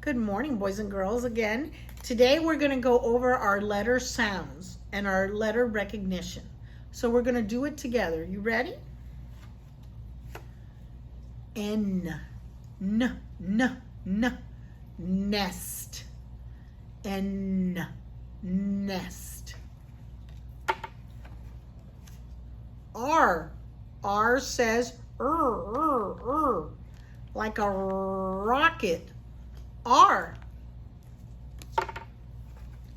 Good morning, boys and girls. Again, today we're going to go over our letter sounds and our letter recognition. So we're going to do it together. You ready? N, nest. N, nest. R says like a rocket. R.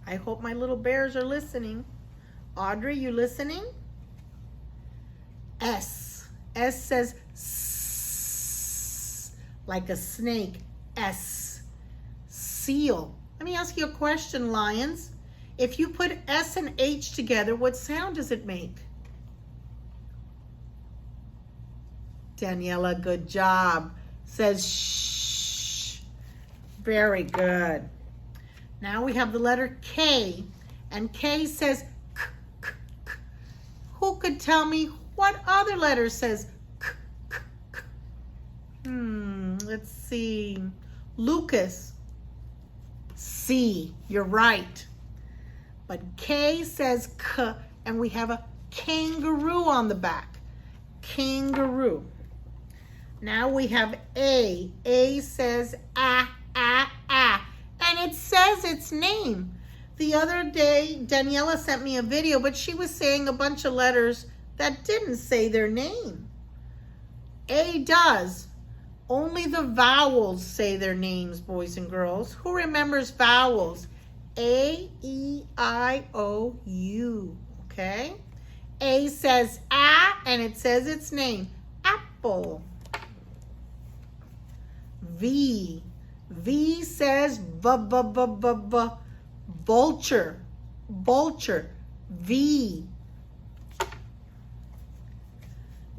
I hope my little bears are listening. Audrey, you listening? S says S, like a snake. S. Seal. Let me ask you a question, Lions. If you put S and H together, what sound does it make? Daniela, good job. Says shh. Very good. Now we have the letter K, and K says k, k, k. Who could tell me what other letter says k, k, k? Let's see. Lucas. C. You're right. But K says k, and we have a kangaroo on the back. Kangaroo. Now we have A. A says ah, and it says its name. The other day, Daniela sent me a video, but she was saying a bunch of letters that didn't say their name. A does. Only the vowels say their names, boys and girls. Who remembers vowels? A, E, I, O, U. Okay? A says ah, and it says its name. Apple. V. V says vulture. Vulture. V.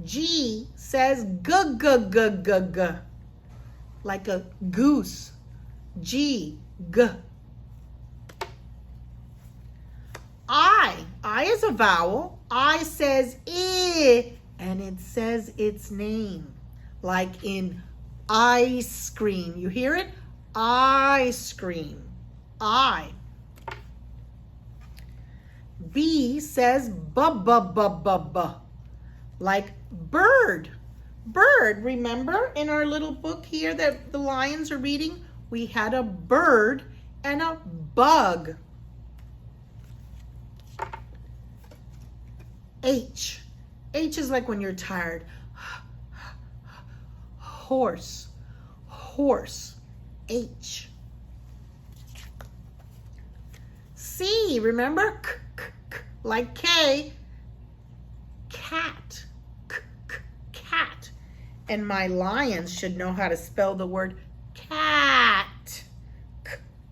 G says g, like a goose. G. I is a vowel. I says I, and it says its name, like in ice cream. You hear it? Ice cream. I. B says like bird. Bird. Remember in our little book here that the Lions are reading, we had a bird and a bug. H. H is like when you're tired. Horse. Horse. H. C, remember? K, k, k, like K. Cat. K, k, cat. And my Lions should know how to spell the word cat.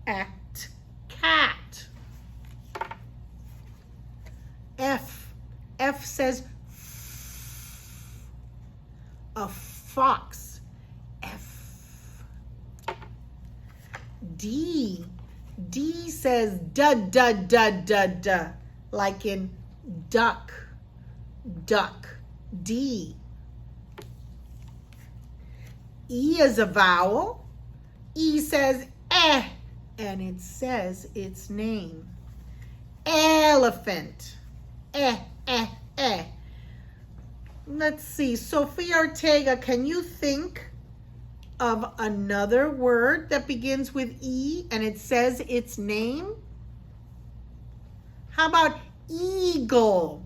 Cat. Cat. F. F says a fox. F. D. D says duh, like in duck. Duck. D. E is a vowel. E says eh, and it says its name. Elephant. Eh. Let's see. Sophia Ortega, can you think of another word that begins with E and it says its name? How about eagle?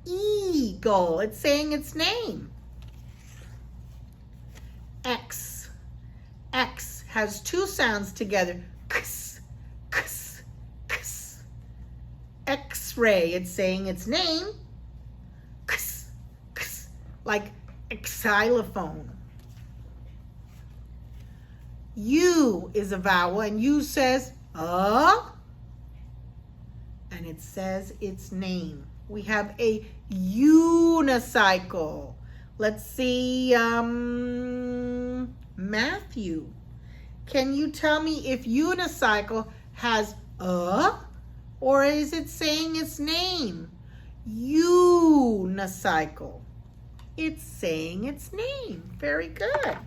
Eagle. It's saying its name. X. X has two sounds together. X, x, x. X-ray. It's saying its name. X, x, like xylophone. U is a vowel, and U says and it says its name. We have a unicycle. Let's see, Matthew. Can you tell me if unicycle has or is it saying its name? Unicycle. It's saying its name. Very good.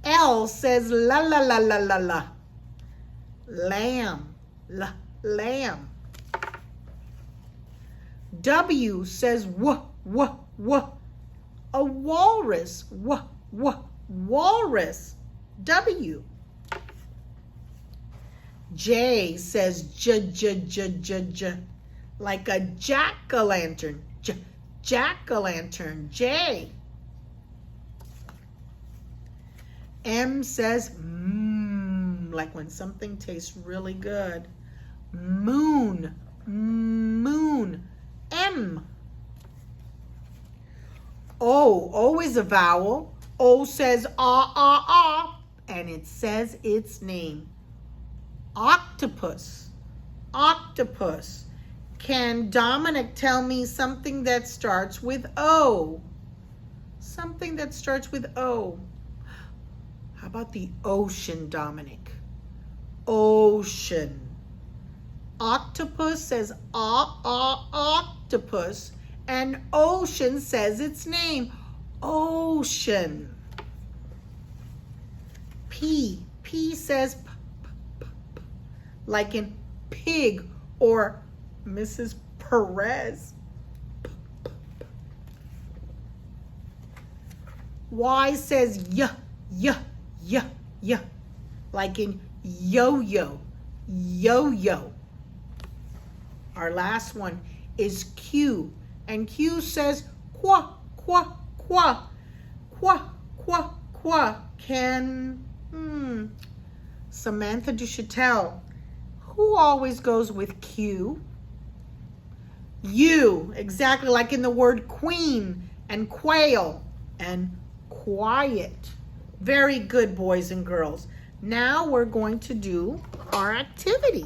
L says la la la la la la. Lamb, lamb. W says w, a walrus, walrus, W. J says j, like a jack-o'-lantern, jack-o'-lantern, J. M says like when something tastes really good, moon, M. O is a vowel. O says ah, and it says its name. Octopus, octopus. Can Dominic tell me something that starts with O? Something that starts with O. How about the ocean, Dominic? Ocean. Octopus says octopus, and ocean says its name, ocean. P says like in pig or Mrs. Perez. Y says yeah, like in yo-yo. Our last one is Q, and Q says qua. Can Samantha Duchatel, who always goes with Q? U, exactly like in the word queen and quail and quiet. Very good, boys and girls. Now we're going to do our activity.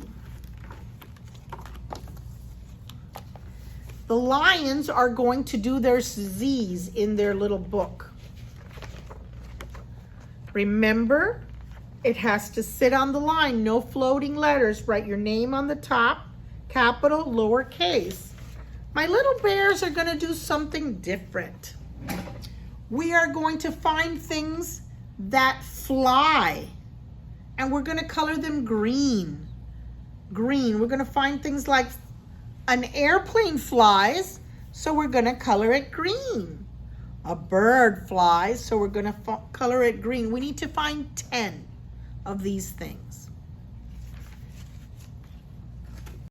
The lions are going to do their Z's in their little book. Remember, it has to sit on the line, no floating letters. Write your name on the top, capital, lowercase. My little bears are going to do something different. We are going to find things that fly, and we're going to color them green. Green. We're going to find things like an airplane flies, so we're going to color it green. A bird flies, so we're going to color it green. We need to find 10 of these things.